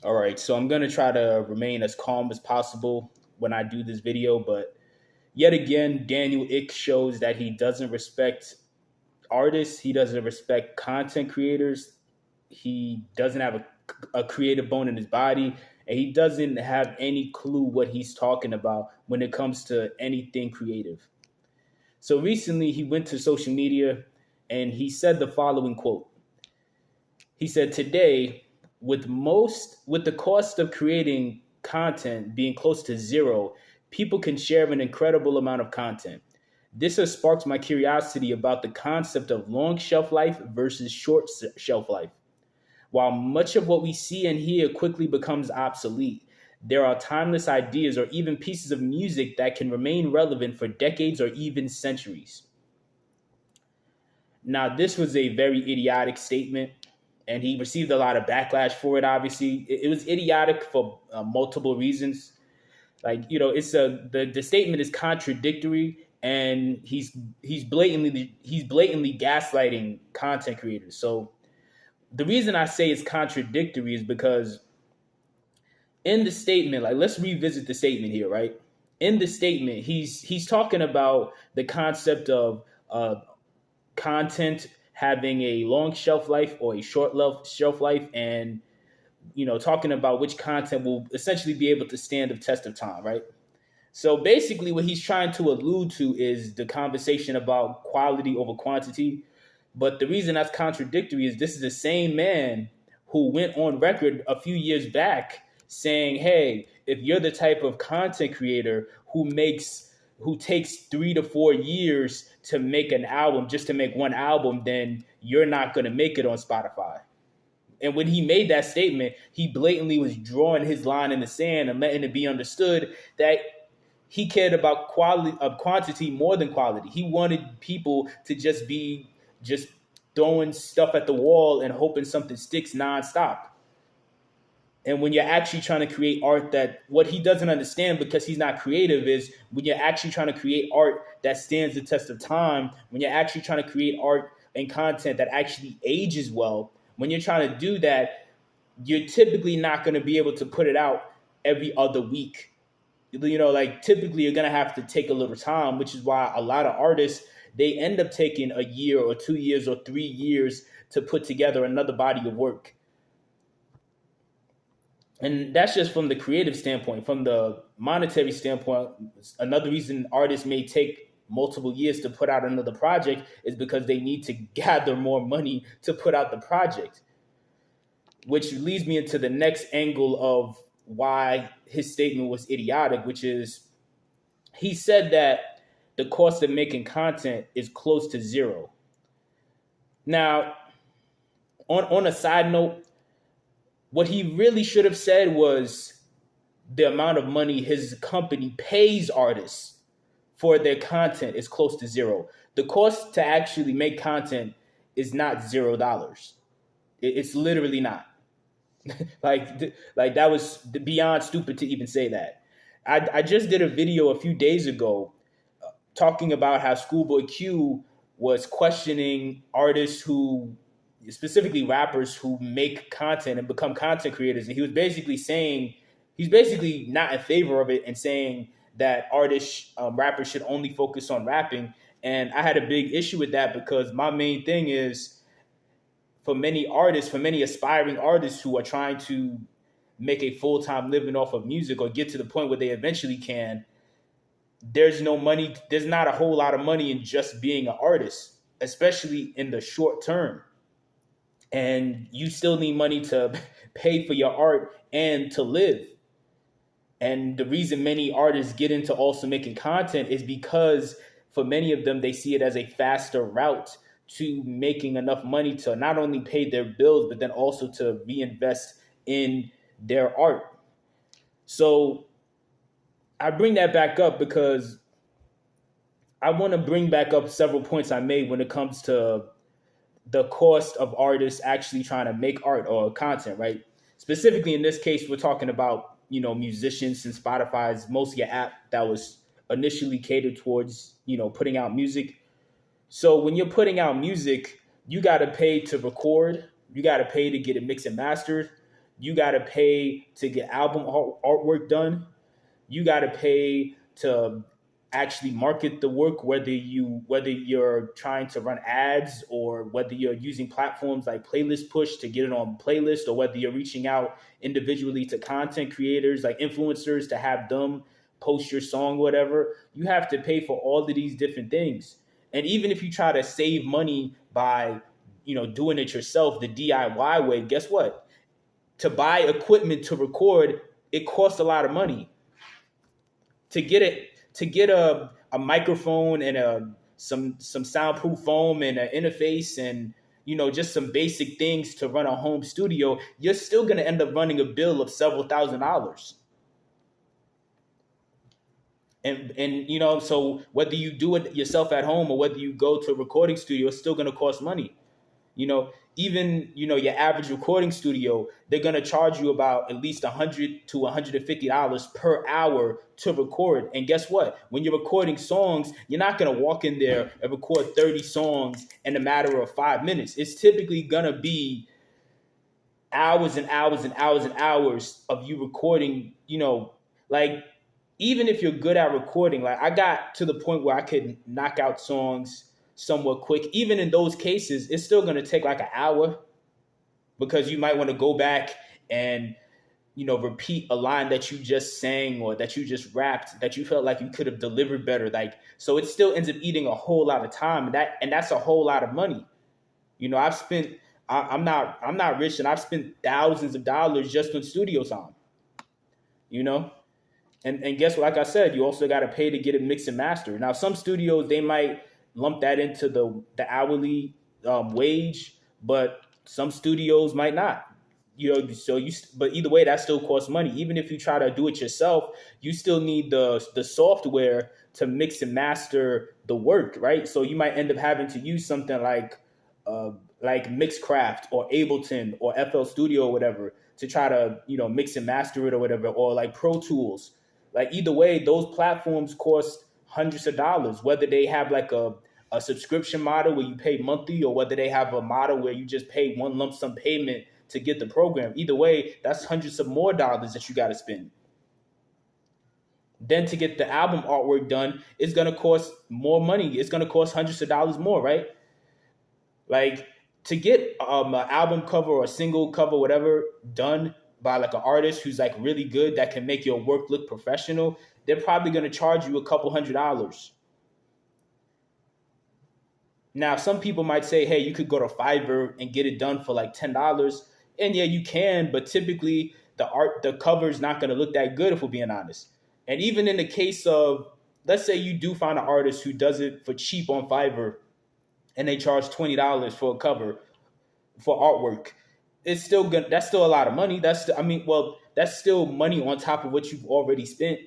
All right, so I'm gonna try to remain as calm as possible when I do this video, but yet again, Daniel Ick shows that he doesn't respect artists, he doesn't respect content creators, he doesn't have a creative bone in his body, and he doesn't have any clue what he's talking about when it comes to anything creative. So recently, he went to social media and he said the following quote. He said, "Today, with the cost of creating content being close to zero, people can share an incredible amount of content. This has sparked my curiosity about the concept of long shelf life versus short shelf life. While much of what we see and hear quickly becomes obsolete, there are timeless ideas or even pieces of music that can remain relevant for decades or even centuries." Now, this was a very idiotic statement, and he received a lot of backlash for it. Obviously, it was idiotic for multiple reasons. Like, it's the statement is contradictory, and he's blatantly gaslighting content creators. So the reason I say it's contradictory is because in the statement, like, let's revisit the statement here, right? In the statement, he's talking about the concept of content having a long shelf life or a shelf life, and talking about which content will essentially be able to stand the test of time, right? So basically what he's trying to allude to is the conversation about quality over quantity. But the reason that's contradictory is this is the same man who went on record a few years back saying, "Hey, if you're the type of content creator who takes 3 to 4 years to make an album, just to make one album, then you're not going to make it on Spotify." And when he made that statement, he blatantly was drawing his line in the sand and letting it be understood that he cared about quality of quantity more than quality. He wanted people to just be just throwing stuff at the wall and hoping something sticks nonstop. And when you're actually trying to create art, that what he doesn't understand because he's not creative is when you're actually trying to create art that stands the test of time, when you're actually trying to create art and content that actually ages well, when you're trying to do that, you're typically not going to be able to put it out every other week. Like, typically you're going to have to take a little time, which is why a lot of artists, they end up taking a year or 2 years or 3 years to put together another body of work. And that's just from the creative standpoint. From the monetary standpoint, another reason artists may take multiple years to put out another project is because they need to gather more money to put out the project, which leads me into the next angle of why his statement was idiotic, which is he said that the cost of making content is close to zero. Now, on a side note, what he really should have said was the amount of money his company pays artists for their content is close to zero. The cost to actually make content is not $0. It's literally not. like that was beyond stupid to even say that. I just did a video a few days ago talking about how Schoolboy Q was questioning artists who, specifically rappers who make content and become content creators, and he was basically saying he's basically not in favor of it and saying that artists, rappers should only focus on rapping. And I had a big issue with that because my main thing is, for many artists, for many aspiring artists who are trying to make a full-time living off of music or get to the point where they eventually can, there's not a whole lot of money in just being an artist, especially in the short term. And you still need money to pay for your art and to live. And the reason many artists get into also making content is because for many of them, they see it as a faster route to making enough money to not only pay their bills, but then also to reinvest in their art. So I bring that back up because I want to bring back up several points I made when it comes to the cost of artists actually trying to make art or content, right? Specifically in this case, we're talking about, musicians, since Spotify is mostly an app that was initially catered towards, putting out music. So when you're putting out music, you got to pay to record, you got to pay to get it mixed and mastered, You got to pay to get album artwork done. You got to pay to actually market the work, whether you're trying to run ads or whether you're using platforms like Playlist Push to get it on playlist, or whether you're reaching out individually to content creators like influencers to have them post your song, whatever. You have to pay for all of these different things. And even if you try to save money by doing it yourself the DIY way, guess what? To buy equipment to record, it costs a lot of money. To get a microphone and some soundproof foam and an interface and just some basic things to run a home studio, you're still going to end up running a bill of several $1,000s. And so whether you do it yourself at home or whether you go to a recording studio, it's still going to cost money. Even your average recording studio, they're going to charge you about at least $100 to $150 per hour to record. And guess what? When you're recording songs, you're not going to walk in there and record 30 songs in a matter of 5 minutes. It's typically going to be hours and hours and hours and hours of you recording. Like, even if you're good at recording, like I got to the point where I could knock out songs somewhat quick. Even in those cases, it's still going to take like an hour, because you might want to go back and repeat a line that you just sang or that you just rapped that you felt like you could have delivered better. Like, so it still ends up eating a whole lot of time, and that's a whole lot of money. I've spent I'm not rich, and I've spent thousands of dollars just on studio time. And guess what? Like I said, you also got to pay to get it mixed and mastered. Now, some studios, they might lump that into the hourly wage, but some studios might not. But either way, that still costs money. Even if you try to do it yourself, you still need the software to mix and master the work, right? So you might end up having to use something like Mixcraft or Ableton or FL Studio or whatever to try to mix and master it or whatever, or like Pro Tools. Like, either way, those platforms cost hundreds of dollars, whether they have like a subscription model where you pay monthly, or whether they have a model where you just pay one lump sum payment to get the program. Either way, that's hundreds of more dollars that you got to spend. Then to get the album artwork done, it's going to cost more money. It's going to cost hundreds of dollars more, right? Like, to get an album cover or a single cover, whatever, done by like an artist who's like really good, that can make your work look professional, they're probably going to charge you a couple $100s. Now, some people might say, hey, you could go to Fiverr and get it done for like $10. And yeah, you can, but typically the cover is not going to look that good, if we're being honest. And even in the case of, let's say you do find an artist who does it for cheap on Fiverr and they charge $20 for a cover for artwork, it's still good. That's still a lot of money. That's still money on top of what you've already spent.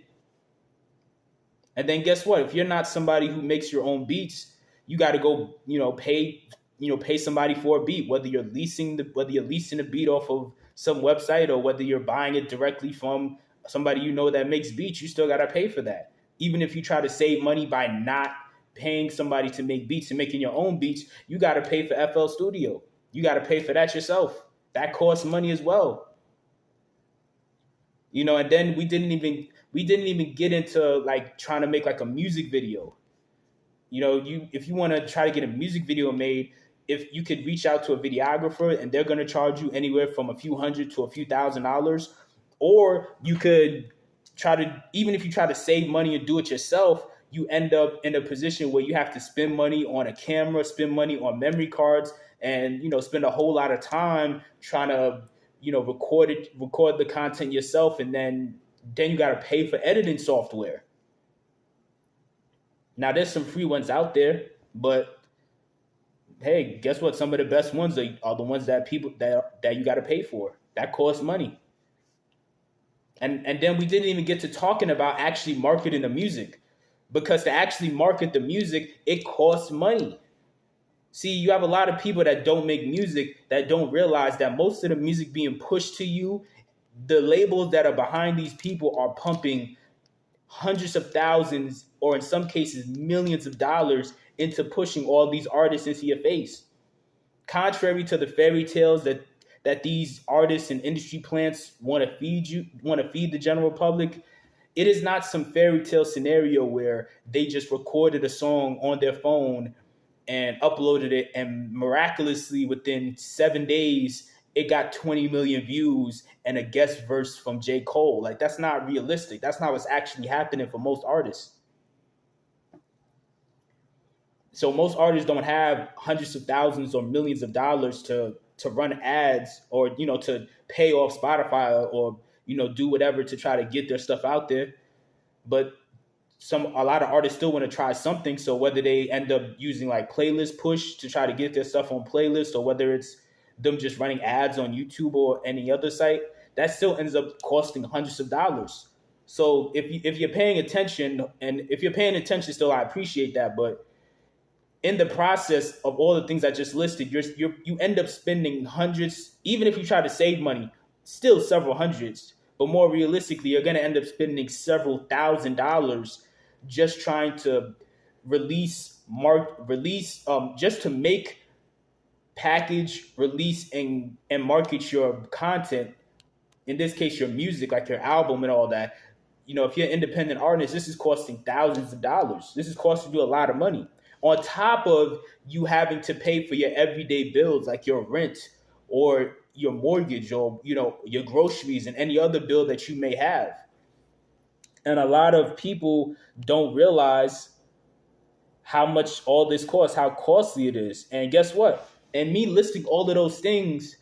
And then guess what? If you're not somebody who makes your own beats, you got to go, pay somebody for a beat, whether you're leasing a beat off of some website, or whether you're buying it directly from somebody that makes beats. You still got to pay for that. Even if you try to save money by not paying somebody to make beats and making your own beats, you got to pay for FL Studio. You got to pay for that yourself. That costs money as well. And then we didn't even get into like trying to make like a music video. If you want to try to get a music video made, if you could reach out to a videographer and they're going to charge you anywhere from a few $100 to a few $1,000s, or you could even if you try to save money and do it yourself, you end up in a position where you have to spend money on a camera, spend money on memory cards, and spend a whole lot of time trying to record the content yourself, and then you got to pay for editing software. Now, there's some free ones out there, but hey, guess what? Some of the best ones are the ones that you got to pay for. That costs money. And then we didn't even get to talking about actually marketing the music, because to actually market the music, it costs money. See, you have a lot of people that don't make music that don't realize that most of the music being pushed to you, the labels that are behind these people are pumping hundreds of thousands, or in some cases millions of dollars, into pushing all these artists into your face. Contrary to the fairy tales that that these artists and industry plants want to feed the general public. It is not some fairy tale scenario where they just recorded a song on their phone and uploaded it, and miraculously within 7 days it got 20 million views and a guest verse from J. Cole. Like, that's not realistic. That's not what's actually happening for most artists. So most artists don't have hundreds of thousands or millions of dollars to run ads, or to pay off Spotify, or do whatever to try to get their stuff out there. But a lot of artists still want to try something. So whether they end up using like playlist push to try to get their stuff on playlist, or whether it's them just running ads on YouTube or any other site, that still ends up costing hundreds of dollars. So if you're paying attention, and if you're paying attention still, I appreciate that. But in the process of all the things I just listed, you end up spending hundreds. Even if you try to save money, still several hundreds. But more realistically, you're going to end up spending several $1,000s just trying to just to make, package, release, and market your content. In this case, your music, like your album and all that. If you're an independent artist, this is costing thousands of dollars. This is costing you a lot of money, on top of you having to pay for your everyday bills, like your rent or your mortgage, or your groceries and any other bill that you may have. And a lot of people don't realize how much all this costs, how costly it is. And guess what? And me listing all of those things,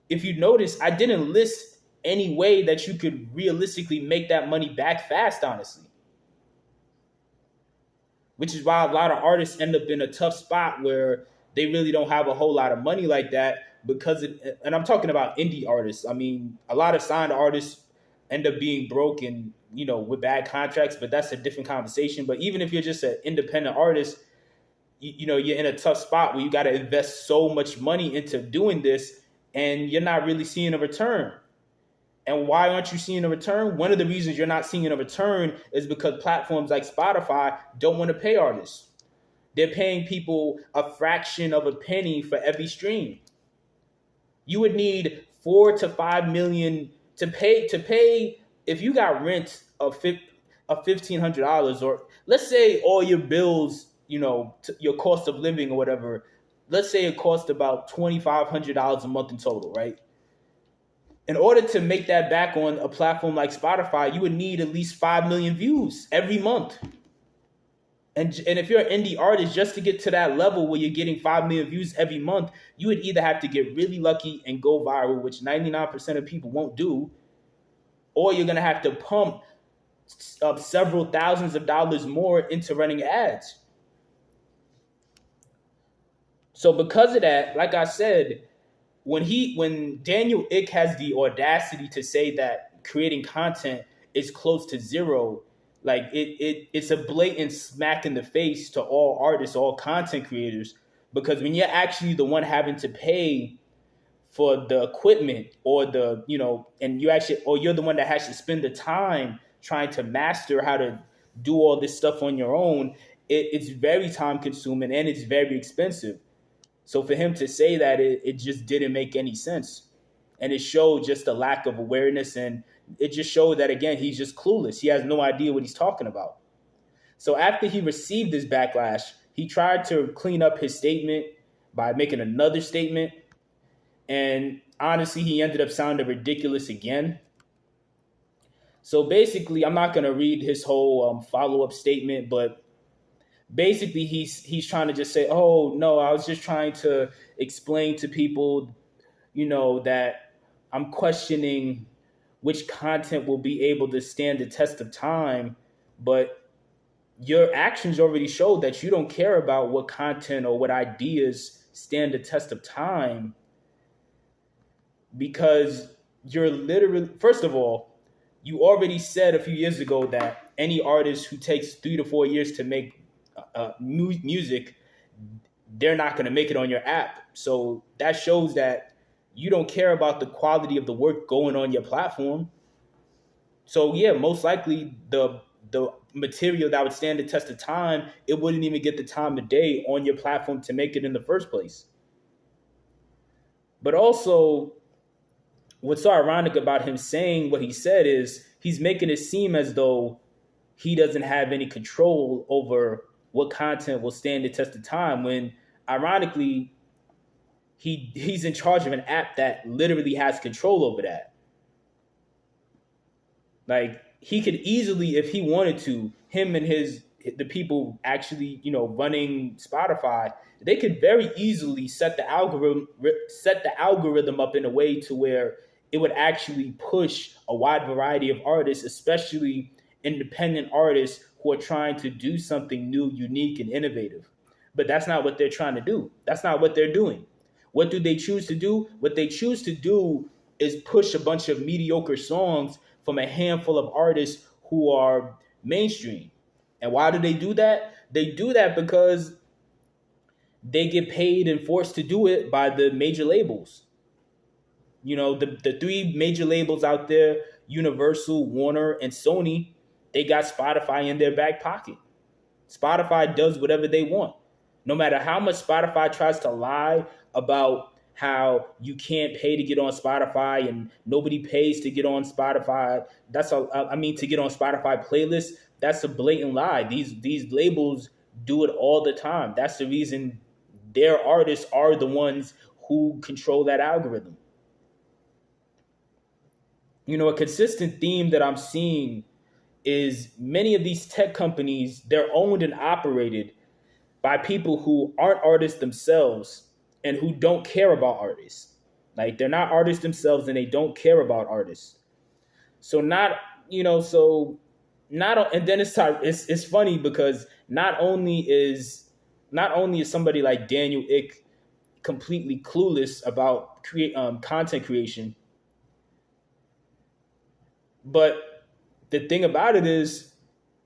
if you notice, I didn't list any way that you could realistically make that money back fast, honestly. Which is why a lot of artists end up in a tough spot where they really don't have a whole lot of money like that, and I'm talking about indie artists. I mean, a lot of signed artists end up being broke and, with bad contracts, but that's a different conversation. But even if you're just an independent artist, you're in a tough spot where you got to invest so much money into doing this, and you're not really seeing a return. And why aren't you seeing a return? One of the reasons you're not seeing a return is because platforms like Spotify don't want to pay artists. They're paying people a fraction of a penny for every stream. You would need 4 to 5 million to pay if you got rent of $1,500, or let's say all your bills, your cost of living or whatever. Let's say it costs about $2,500 a month in total, right? In order to make that back on a platform like Spotify, you would need at least 5 million views every month. And if you're an indie artist, just to get to that level where you're getting 5 million views every month, you would either have to get really lucky and go viral, which 99% of people won't do, or you're going to have to pump up several thousands of dollars more into running ads. So because of that, like I said, when Daniel Ick has the audacity to say that creating content is close to zero, like it's a blatant smack in the face to all artists, all content creators, because when you're actually the one having to pay for the equipment, or and you're the one that has to spend the time trying to master how to do all this stuff on your own, it's very time consuming and it's very expensive. So for him to say that, it just didn't make any sense. And it showed just a lack of awareness, and it just showed that, again, he's just clueless. He has no idea what he's talking about. So after he received this backlash, he tried to clean up his statement by making another statement. And honestly, he ended up sounding ridiculous again. So basically, I'm not going to read his whole follow-up statement, but basically he's trying to just say, oh no, I was just trying to explain to people, that I'm questioning which content will be able to stand the test of time, but your actions already show that you don't care about what content or what ideas stand the test of time, because you're literally, first of all, you already said a few years ago that any artist who takes 3 to 4 years to make music, they're not going to make it on your app. So that shows that you don't care about the quality of the work going on your platform. So yeah, most likely the material that would stand the test of time, it wouldn't even get the time of day on your platform to make it in the first place. But also, what's so ironic about him saying what he said is he's making it seem as though he doesn't have any control over what content will stand the test of time, when ironically he's in charge of an app that literally has control over that. Like, he could easily, if he wanted to, him and the people actually, running Spotify, they could very easily set the algorithm up in a way to where it would actually push a wide variety of artists, especially independent artists who are trying to do something new, unique, and innovative. But that's not what they're trying to do. That's not what they're doing. What do they choose to do? What they choose to do is push a bunch of mediocre songs from a handful of artists who are mainstream. And why do they do that? They do that because they get paid and forced to do it by the major labels. The three major labels out there, Universal, Warner, and Sony, they got Spotify in their back pocket. Spotify does whatever they want. No matter how much Spotify tries to lie about how you can't pay to get on Spotify and nobody pays to get on Spotify. To get on Spotify playlists, that's a blatant lie. These labels do it all the time. That's the reason their artists are the ones who control that algorithm. A consistent theme that I'm seeing is many of these tech companies, they're owned and operated by people who aren't artists themselves and who don't care about artists. Like, they're not artists themselves and they don't care about artists. And then it's funny because not only is somebody like Daniel Ick completely clueless about content creation, but the thing about it is,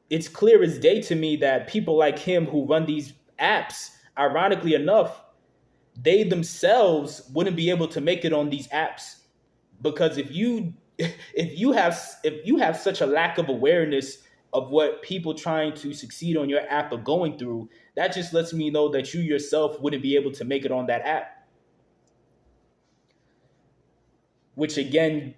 it's clear as day to me that people like him who run these apps, ironically enough, they themselves wouldn't be able to make it on these apps, because if you have such a lack of awareness of what people trying to succeed on your app are going through, that just lets me know that you yourself wouldn't be able to make it on that app. Which again,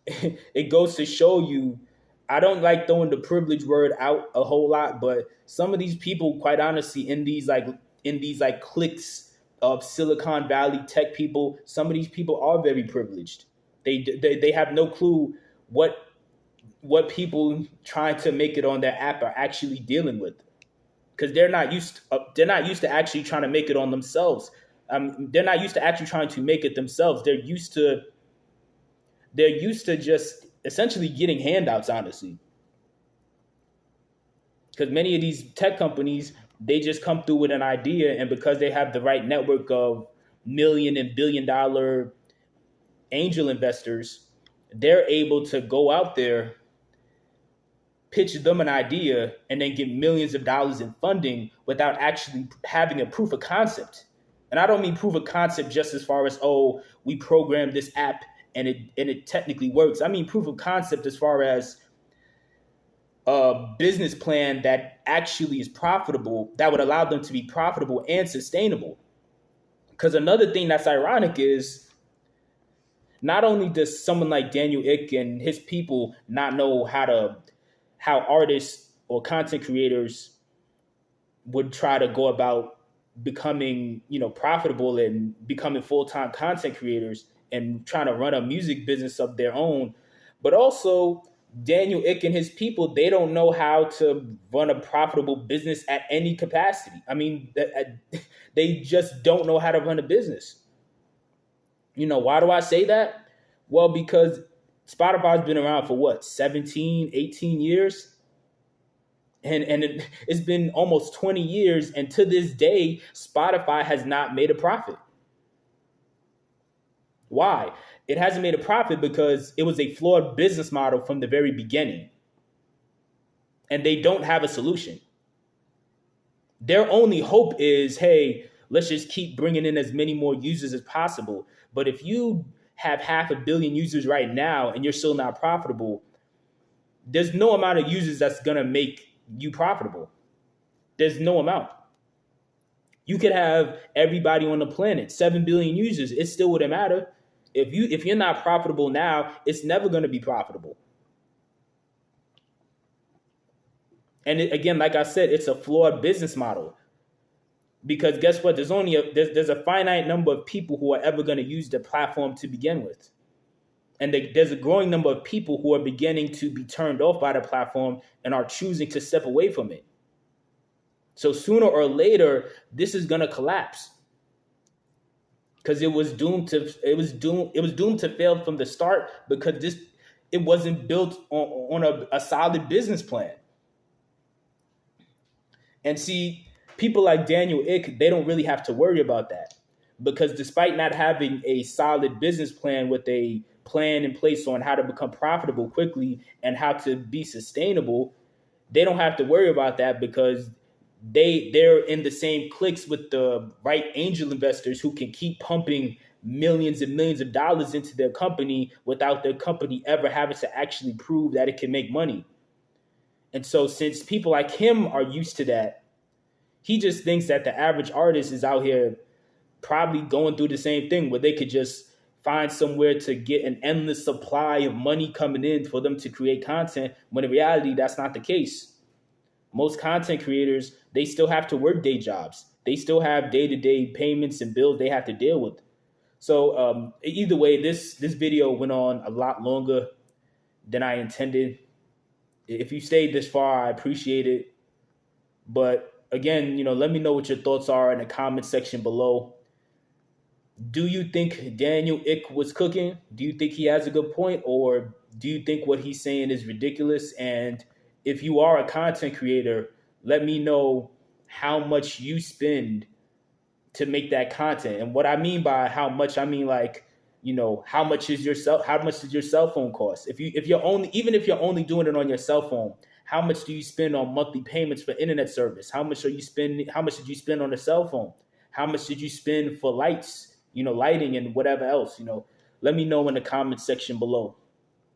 it goes to show you, I don't like throwing the privilege word out a whole lot, but some of these people, quite honestly, in these cliques of Silicon Valley tech people, some of these people are very privileged. They have no clue what people trying to make it on their app are actually dealing with, because they're not used to actually trying to make it on themselves. They're not used to actually trying to make it themselves. They're used to just essentially getting handouts, honestly. Because many of these tech companies, they just come through with an idea, and because they have the right network of million and billion-dollar angel investors, they're able to go out there, pitch them an idea, and then get millions of dollars in funding without actually having a proof of concept. And I don't mean proof of concept just as far as, oh, we programmed this app and it technically works. I mean proof of concept as far as a business plan that actually is profitable, that would allow them to be profitable and sustainable. Because another thing that's ironic is, not only does someone like Daniel Ick and his people not know how artists or content creators would try to go about becoming, profitable and becoming full-time content creators and trying to run a music business of their own, but also Daniel Ick and his people, they don't know how to run a profitable business at any capacity. I mean, they just don't know how to run a business. Why do I say that? Well, because Spotify's been around for what, 17, 18 years? And it's been almost 20 years. And to this day, Spotify has not made a profit. Why? It hasn't made a profit because it was a flawed business model from the very beginning. And they don't have a solution. Their only hope is, hey, let's just keep bringing in as many more users as possible. But if you have 500 million users right now and you're still not profitable, there's no amount of users that's going to make you profitable. There's no amount. You could have everybody on the planet, 7 billion users. It still wouldn't matter, If you're not profitable now, it's never going to be profitable. And again, like I said, it's a flawed business model, because guess what? There's a finite number of people who are ever going to use the platform to begin with, and there's a growing number of people who are beginning to be turned off by the platform and are choosing to step away from it. So sooner or later, this is going to collapse, because it was doomed to fail from the start, because it wasn't built on a solid business plan. And see, people like Daniel Ick, they don't really have to worry about that, because despite not having a solid business plan with a plan in place on how to become profitable quickly and how to be sustainable, they don't have to worry about that, because they're in the same cliques with the right angel investors who can keep pumping millions and millions of dollars into their company without their company ever having to actually prove that it can make money. And so since people like him are used to that, he just thinks that the average artist is out here probably going through the same thing, where they could just find somewhere to get an endless supply of money coming in for them to create content, when in reality, that's not the case. Most content creators, they still have to work day jobs. They still have day-to-day payments and bills they have to deal with. So either way, this video went on a lot longer than I intended. If you stayed this far, I appreciate it. But again, let me know what your thoughts are in the comment section below. Do you think Daniel Ick was cooking? Do you think he has a good point? Or do you think what he's saying is ridiculous? And if you are a content creator, let me know how much you spend to make that content. And what I mean by how much, I mean like, how much does your cell phone cost? If you're only doing it on your cell phone, how much do you spend on monthly payments for internet service? How much did you spend on a cell phone? How much did you spend for lights, lighting and whatever else? Let me know in the comment section below.